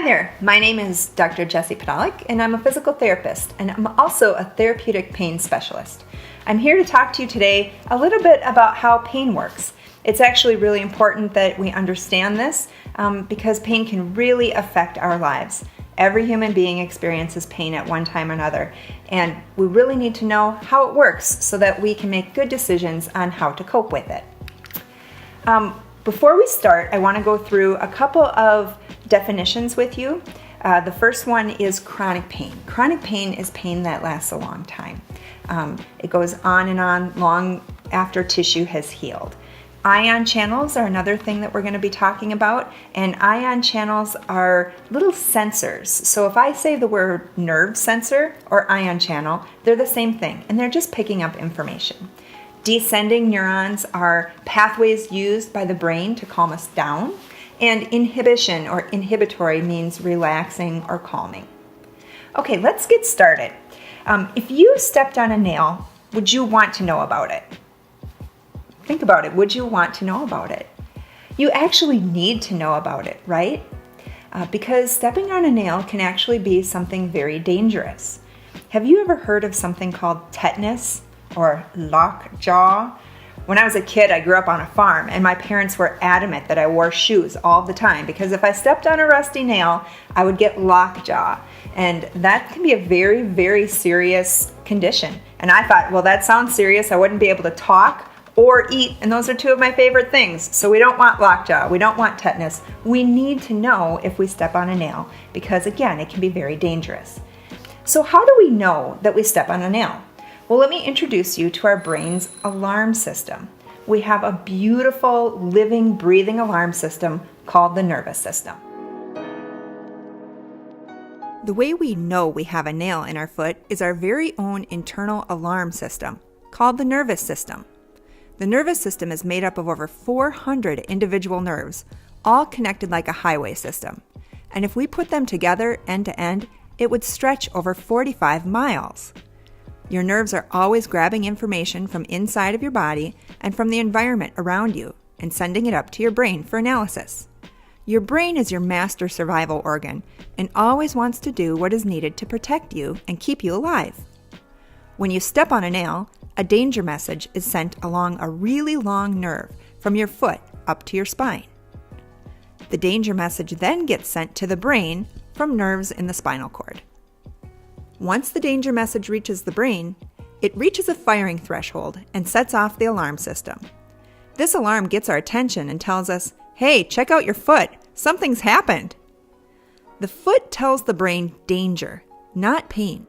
there, my name is Dr. Jessie Podolak, and I'm a physical therapist, and I'm also a therapeutic pain specialist. I'm here to talk to you today a little bit about how pain works. It's actually really important that we understand this because pain can really affect our lives. Every human being experiences pain at one time or another, and we really need to know how it works so that we can make good decisions on how to cope with it. Before we start, I want to go through a couple of definitions with you. The first one is chronic pain. Chronic pain is pain that lasts a long time. It goes on and on long after tissue has healed. Ion channels are another thing that we're going to be talking about, and ion channels are little sensors. So if I say the word nerve sensor or ion channel, they're the same thing, and they're just picking up information. Descending neurons are pathways used by the brain to calm us down, and inhibition or inhibitory means relaxing or calming. Okay, let's get started. If you stepped on a nail, would you want to know about it? Think about it. Would you want to know about it? You actually need to know about it, right? Because stepping on a nail can actually be something very dangerous. Have you ever heard of something called tetanus or lockjaw? When I was a kid, I grew up on a farm, and my parents were adamant that I wore shoes all the time because if I stepped on a rusty nail, I would get lockjaw. And that can be a very, very serious condition. And I thought, well, that sounds serious. I wouldn't be able to talk or eat, and those are two of my favorite things. So we don't want lockjaw. We don't want tetanus. We need to know if we step on a nail because, again, it can be very dangerous. So how do we know that we step on a nail? Well, let me introduce you to our brain's alarm system. We have a beautiful, living, breathing alarm system called the nervous system. The way we know we have a nail in our foot is our very own internal alarm system called the nervous system. The nervous system is made up of over 400 individual nerves, all connected like a highway system. And if we put them together end to end, it would stretch over 45 miles. Your nerves are always grabbing information from inside of your body and from the environment around you and sending it up to your brain for analysis. Your brain is your master survival organ and always wants to do what is needed to protect you and keep you alive. When you step on a nail, a danger message is sent along a really long nerve from your foot up to your spine. The danger message then gets sent to the brain from nerves in the spinal cord. Once the danger message reaches the brain, it reaches a firing threshold and sets off the alarm system. This alarm gets our attention and tells us, hey, check out your foot, something's happened. The foot tells the brain danger, not pain.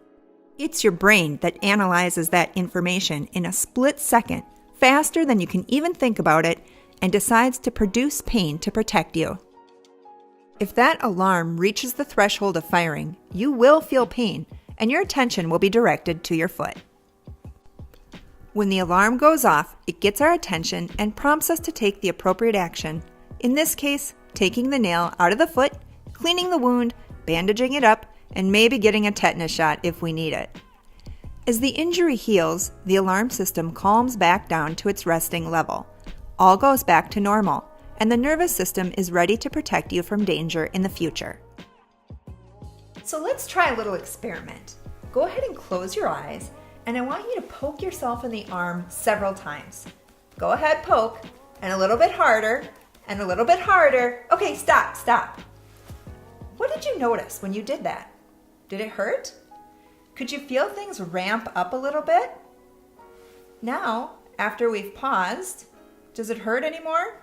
It's your brain that analyzes that information in a split second, faster than you can even think about it, and decides to produce pain to protect you. If that alarm reaches the threshold of firing, you will feel pain, and your attention will be directed to your foot. When the alarm goes off, it gets our attention and prompts us to take the appropriate action. In this case, taking the nail out of the foot, cleaning the wound, bandaging it up, and maybe getting a tetanus shot if we need it. As the injury heals, the alarm system calms back down to its resting level. All goes back to normal, and the nervous system is ready to protect you from danger in the future. So let's try a little experiment. Go ahead and close your eyes, and I want you to poke yourself in the arm several times. Go ahead, poke, and a little bit harder, and a little bit harder. Okay, stop. What did you notice when you did that? Did it hurt? Could you feel things ramp up a little bit? Now, after we've paused, does it hurt anymore?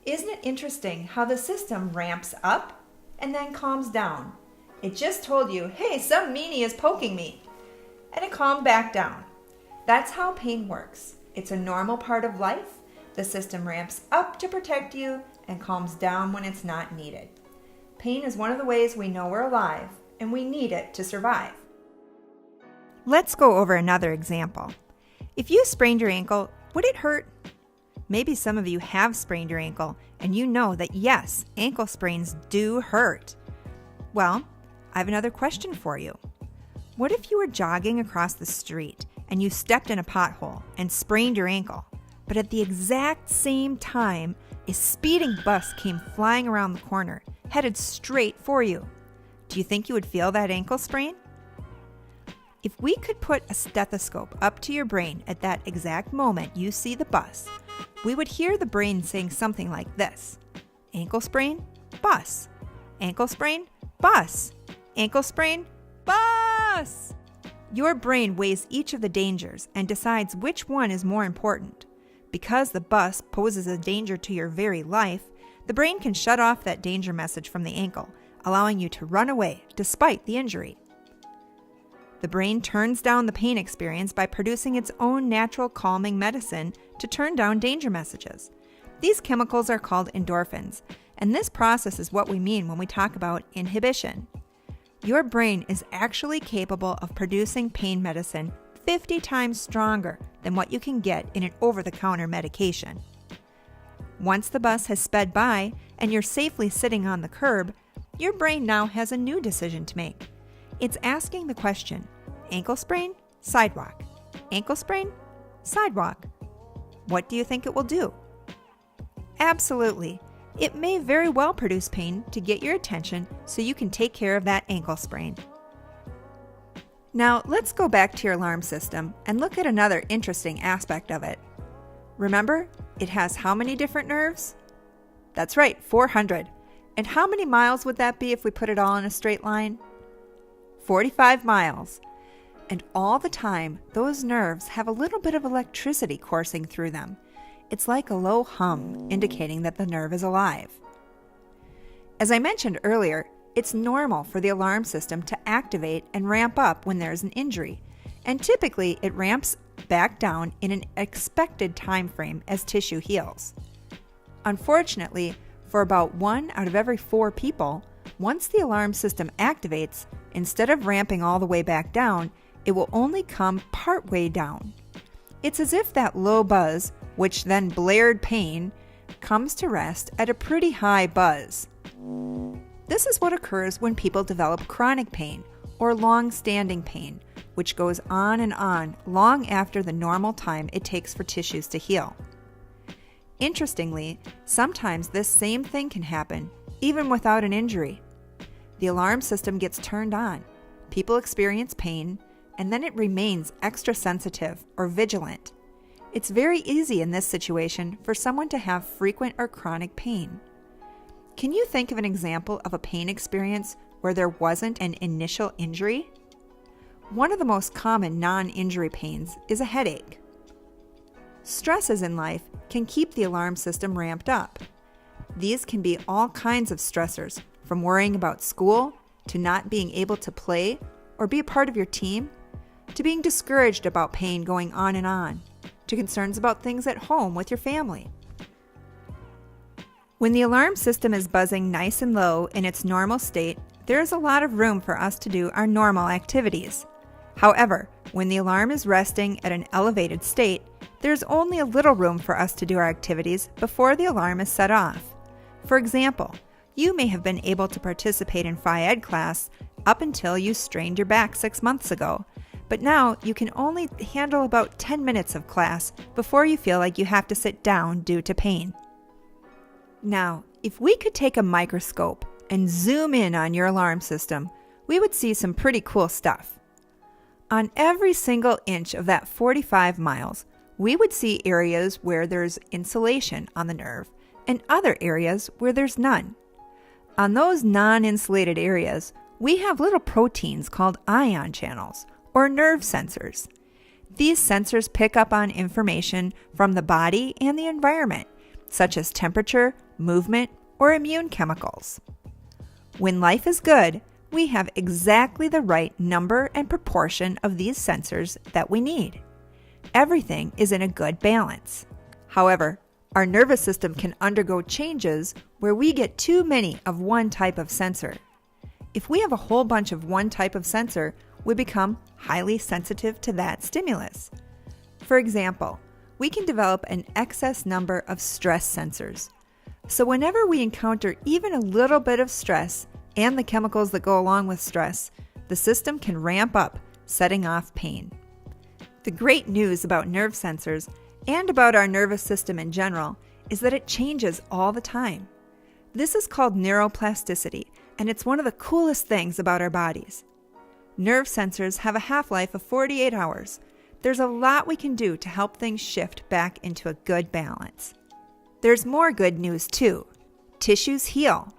Isn't it interesting how the system ramps up and then calms down? It just told you, hey, some meanie is poking me. And it calmed back down. That's how pain works. It's a normal part of life. The system ramps up to protect you and calms down when it's not needed. Pain is one of the ways we know we're alive, and we need it to survive. Let's go over another example. If you sprained your ankle, would it hurt? Maybe some of you have sprained your ankle, and you know that yes, ankle sprains do hurt. Well, I have another question for you. What if you were jogging across the street and you stepped in a pothole and sprained your ankle, but at the exact same time, a speeding bus came flying around the corner headed straight for you. Do you think you would feel that ankle sprain? If we could put a stethoscope up to your brain at that exact moment you see the bus, we would hear the brain saying something like this: ankle sprain, bus. Ankle sprain, bus. Ankle sprain, bus. Your brain weighs each of the dangers and decides which one is more important. Because the bus poses a danger to your very life, the brain can shut off that danger message from the ankle, allowing you to run away despite the injury. The brain turns down the pain experience by producing its own natural calming medicine to turn down danger messages. These chemicals are called endorphins, and this process is what we mean when we talk about inhibition. Your brain is actually capable of producing pain medicine 50 times stronger than what you can get in an over-the-counter medication. Once the bus has sped by and you're safely sitting on the curb, your brain now has a new decision to make. It's asking the question: ankle sprain, sidewalk. Ankle sprain, sidewalk. What do you think it will do? Absolutely. It may very well produce pain to get your attention so you can take care of that ankle sprain. Now, let's go back to your alarm system and look at another interesting aspect of it. Remember, it has how many different nerves? That's right, 400. And how many miles would that be if we put it all in a straight line? 45 miles. And all the time, those nerves have a little bit of electricity coursing through them. It's like a low hum, indicating that the nerve is alive. As I mentioned earlier, it's normal for the alarm system to activate and ramp up when there's an injury, and typically it ramps back down in an expected time frame as tissue heals. Unfortunately, for about 1 out of every 4 people, once the alarm system activates, instead of ramping all the way back down, it will only come part way down. It's as if that low buzz, which then blared pain, comes to rest at a pretty high buzz. This is what occurs when people develop chronic pain or long-standing pain, which goes on and on long after the normal time it takes for tissues to heal. Interestingly, sometimes this same thing can happen even without an injury. The alarm system gets turned on, people experience pain, and then it remains extra sensitive or vigilant. It's very easy in this situation for someone to have frequent or chronic pain. Can you think of an example of a pain experience where there wasn't an initial injury? One of the most common non-injury pains is a headache. Stresses in life can keep the alarm system ramped up. These can be all kinds of stressors, from worrying about school, to not being able to play or be a part of your team, to being discouraged about pain going on, to concerns about things at home with your family. When the alarm system is buzzing nice and low in its normal state, there is a lot of room for us to do our normal activities. However, when the alarm is resting at an elevated state, there's only a little room for us to do our activities before the alarm is set off. For example, you may have been able to participate in Phy Ed class up until you strained your back 6 months ago, but now you can only handle about 10 minutes of class before you feel like you have to sit down due to pain. Now, if we could take a microscope and zoom in on your alarm system, we would see some pretty cool stuff. On every single inch of that 45 miles, we would see areas where there's insulation on the nerve and other areas where there's none. On those non-insulated areas, we have little proteins called ion channels, or nerve sensors. These sensors pick up on information from the body and the environment, such as temperature, movement, or immune chemicals. When life is good, we have exactly the right number and proportion of these sensors that we need. Everything is in a good balance. However, our nervous system can undergo changes where we get too many of one type of sensor. If we have a whole bunch of one type of sensor, we become highly sensitive to that stimulus. For example, we can develop an excess number of stress sensors. So whenever we encounter even a little bit of stress and the chemicals that go along with stress, the system can ramp up, setting off pain. The great news about nerve sensors and about our nervous system in general is that it changes all the time. This is called neuroplasticity, and it's one of the coolest things about our bodies. Nerve sensors have a half-life of 48 hours. There's a lot we can do to help things shift back into a good balance. There's more good news too. Tissues heal.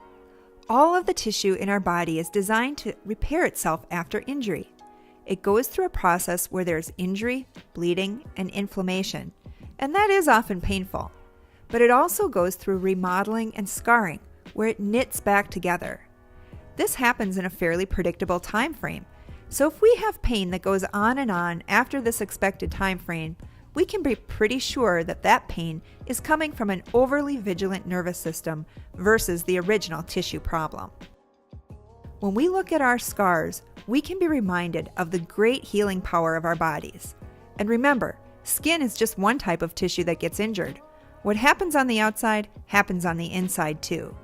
All of the tissue in our body is designed to repair itself after injury. It goes through a process where there's injury, bleeding, and inflammation, and that is often painful. But it also goes through remodeling and scarring, where it knits back together. This happens in a fairly predictable time frame. So if we have pain that goes on and on after this expected time frame, we can be pretty sure that that pain is coming from an overly vigilant nervous system versus the original tissue problem. When we look at our scars, we can be reminded of the great healing power of our bodies. And remember, skin is just one type of tissue that gets injured. What happens on the outside happens on the inside too.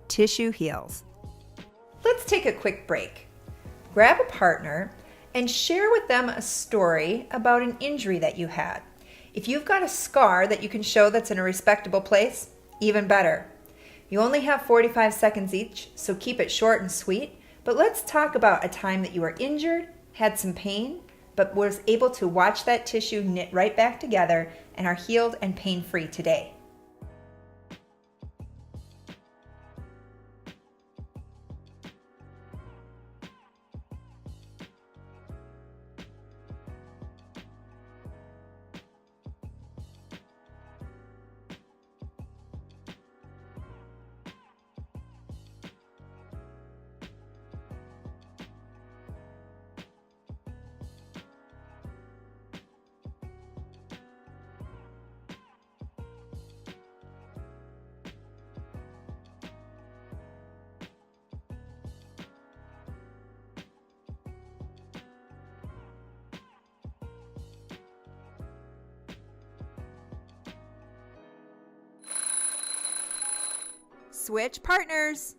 Tissue heals. Let's take a quick break. Grab a partner and share with them a story about an injury that you had. If you've got a scar that you can show that's in a respectable place, even better. You only have 45 seconds each, so keep it short and sweet. But let's talk about a time that you were injured, had some pain, but was able to watch that tissue knit right back together and are healed and pain-free today. Switch partners.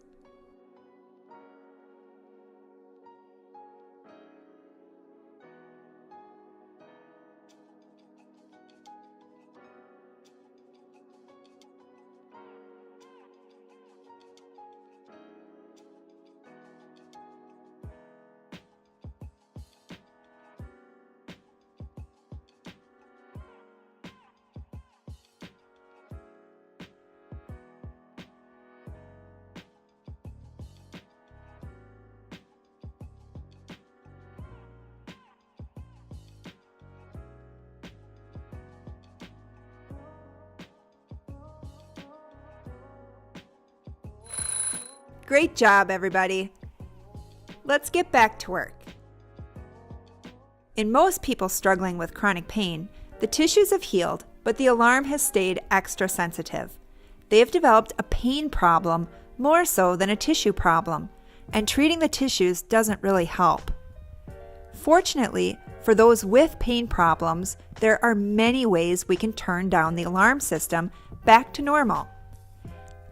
Great job, everybody. Let's get back to work. In most people struggling with chronic pain, the tissues have healed, but the alarm has stayed extra sensitive. They have developed a pain problem more so than a tissue problem, and treating the tissues doesn't really help. Fortunately, for those with pain problems, there are many ways we can turn down the alarm system back to normal.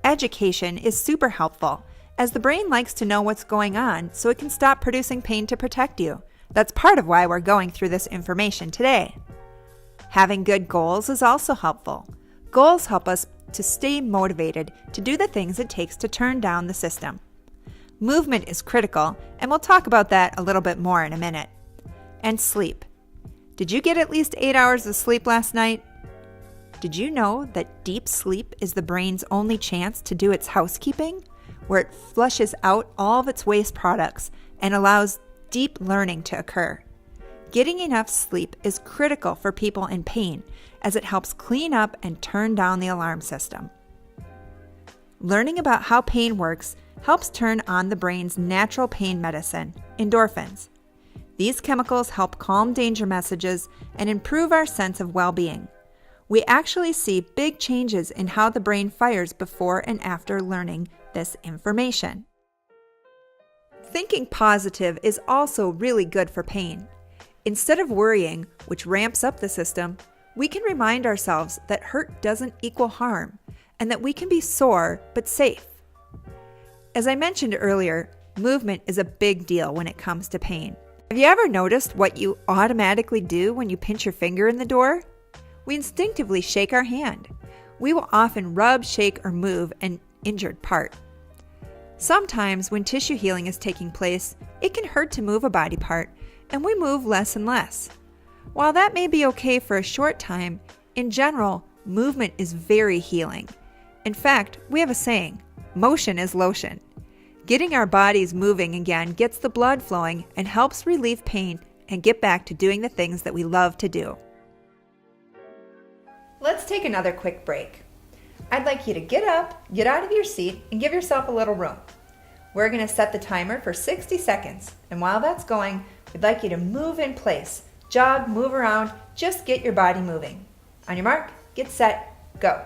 Education is super helpful, as the brain likes to know what's going on so it can stop producing pain to protect you. That's part of why we're going through this information today. Having good goals is also helpful. Goals help us to stay motivated to do the things it takes to turn down the system. Movement is critical, and we'll talk about that a little bit more in a minute. And sleep. Did you get at least 8 hours of sleep last night? Did you know that deep sleep is the brain's only chance to do its housekeeping, where it flushes out all of its waste products and allows deep learning to occur? Getting enough sleep is critical for people in pain, as it helps clean up and turn down the alarm system. Learning about how pain works helps turn on the brain's natural pain medicine, endorphins. These chemicals help calm danger messages and improve our sense of well-being. We actually see big changes in how the brain fires before and after learning this information. Thinking positive is also really good for pain. Instead of worrying, which ramps up the system, we can remind ourselves that hurt doesn't equal harm and that we can be sore but safe. As I mentioned earlier, movement is a big deal when it comes to pain. Have you ever noticed what you automatically do when you pinch your finger in the door? We instinctively shake our hand. We will often rub, shake, or move an injured part. Sometimes when tissue healing is taking place, it can hurt to move a body part, and we move less and less. While that may be okay for a short time, in general, movement is very healing. In fact, we have a saying, motion is lotion. Getting our bodies moving again gets the blood flowing and helps relieve pain and get back to doing the things that we love to do. Let's take another quick break. I'd like you to get up, get out of your seat, and give yourself a little room. We're going to set the timer for 60 seconds, and while that's going, we'd like you to move in place. Jog, move around, just get your body moving. On your mark, get set, go.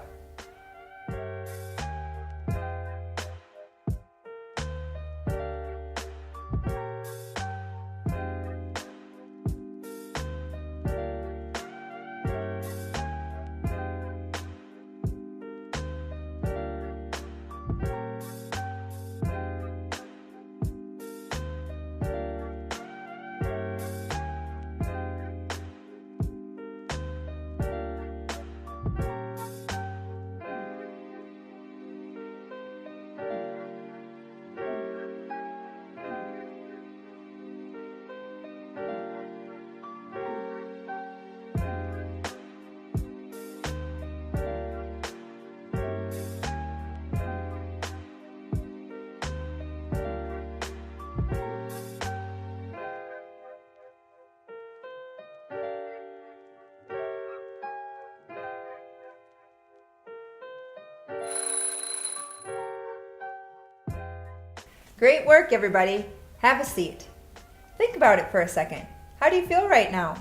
Great work, everybody. Have a seat. Think about it for a second. How do you feel right now?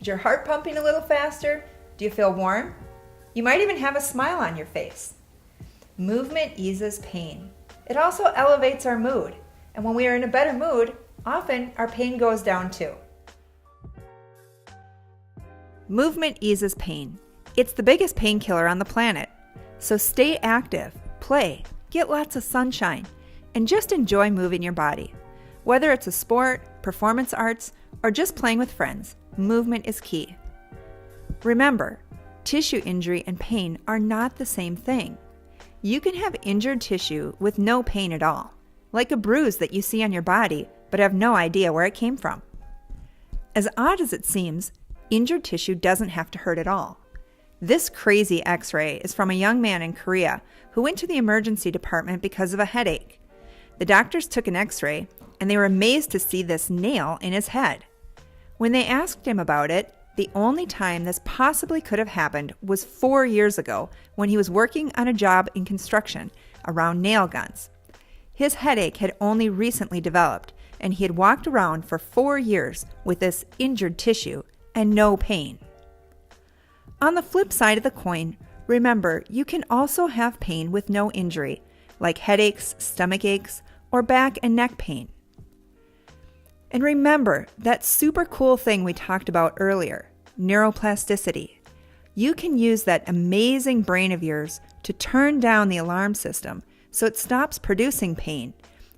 Is your heart pumping a little faster? Do you feel warm? You might even have a smile on your face. Movement eases pain. It also elevates our mood. And when we are in a better mood, often our pain goes down too. Movement eases pain. It's the biggest painkiller on the planet. So stay active, play, get lots of sunshine, and just enjoy moving your body. Whether it's a sport, performance arts, or just playing with friends, movement is key. Remember, tissue injury and pain are not the same thing. You can have injured tissue with no pain at all, like a bruise that you see on your body but have no idea where it came from. As odd as it seems, injured tissue doesn't have to hurt at all. This crazy x-ray is from a young man in Korea who went to the emergency department because of a headache. The doctors took an x-ray, and they were amazed to see this nail in his head. When they asked him about it, the only time this possibly could have happened was 4 years ago when he was working on a job in construction around nail guns. His headache had only recently developed, and he had walked around for 4 years with this injured tissue and no pain. On the flip side of the coin, remember you can also have pain with no injury, like headaches, stomach aches, or back and neck pain. And remember that super cool thing we talked about earlier, neuroplasticity. You can use that amazing brain of yours to turn down the alarm system so it stops producing pain,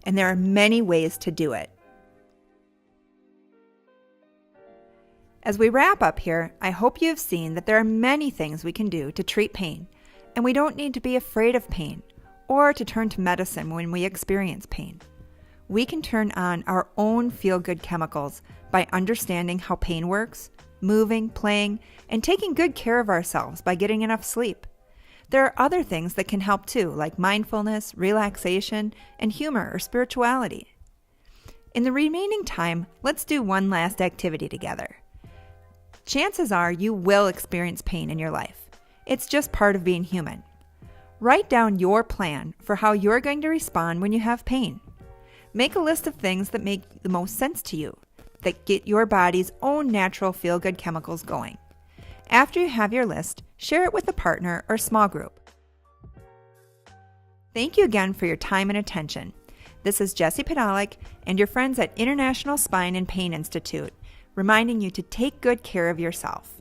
and there are many ways to do it. As we wrap up here, I hope you have seen that there are many things we can do to treat pain, and we don't need to be afraid of pain or to turn to medicine when we experience pain. We can turn on our own feel-good chemicals by understanding how pain works, moving, playing, and taking good care of ourselves by getting enough sleep. There are other things that can help too, like mindfulness, relaxation, and humor or spirituality. In the remaining time, let's do one last activity together. Chances are you will experience pain in your life. It's just part of being human. Write down your plan for how you're going to respond when you have pain. Make a list of things that make the most sense to you, that get your body's own natural feel-good chemicals going. After you have your list, share it with a partner or small group. Thank you again for your time and attention. This is Jessie Podolak and your friends at International Spine and Pain Institute, reminding you to take good care of yourself.